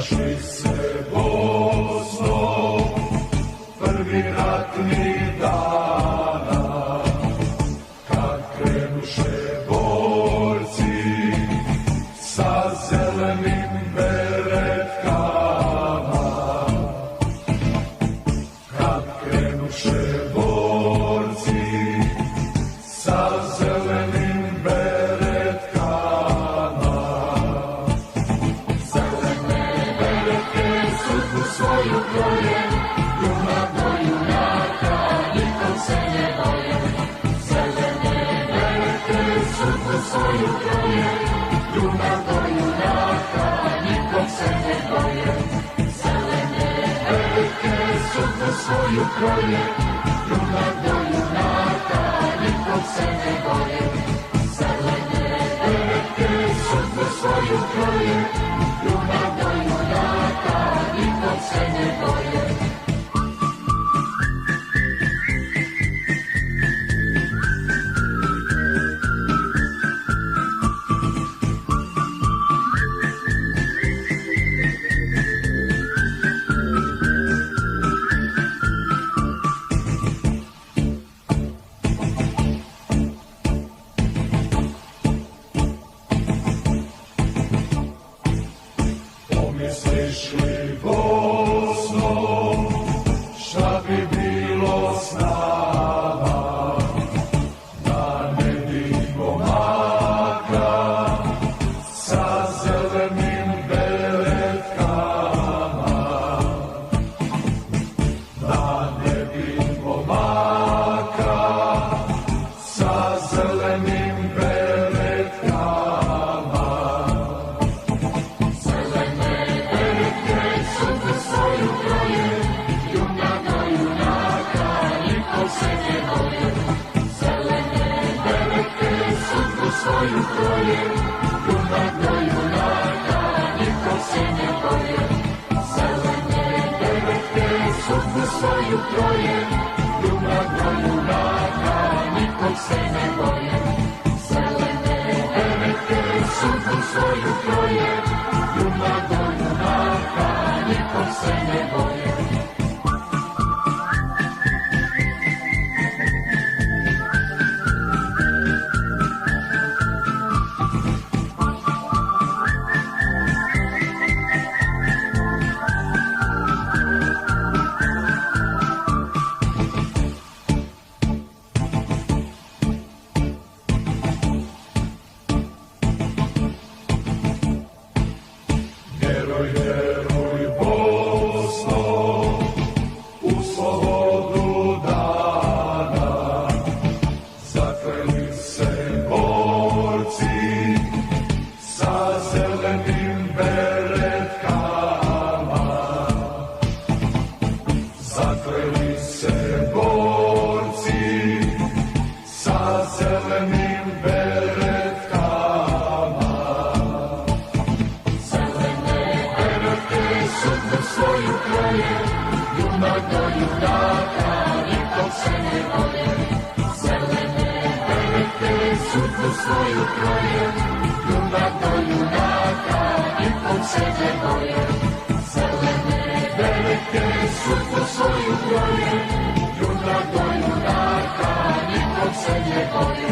Našli se Bosno prvi ratni dana, kad krenuše borci sa zelenim beretkama, kad krenuše borci sa zelenim beretkama. Zelene beretke sudbu svoju kroje, junak do junaka, nikom se ne boje. Zelene beretke sudbu svoju kroje, junak do junaka, nikom se ne boje. Zelene beretke sudbu svoju kroje, junak do junaka, nikom se ne boje. Zelene beretke sudbu svoju kroje, junak do junaka, nikom se ne boje. Pomisliš li, Bosno, šta bi bilo s nama, da ne vidimo maka sa zelenim beretkama, da ne vidimo maka sa zelenim beretkama. Zelene beretke sudbu svoju kroje, junak do junaka, nikom se ne boje. Zelene beretke sudbu svoju kroje, junak do junaka, nikom se ne boje. Zelene beretke sudbu svoju kroje, junak do junaka, nikom se ne boje. Zelene beretke sudbu svoju kroje, junak do junaka, nikom se ne boje. Heroj, heroj, Bosno, u slobodu dana, zakleli se borci sa zelenim beretkama. Zakleli se borci sa zelenim beretkama. Sudbu svoju kroje, junak do junaka, nikom se ne boje. Zelene beretke sudbu svoju kroje, junak do junaka, nikom se ne boje. Zelene beretke sudbu svoju kroje, junak do junaka, nikom se ne boje.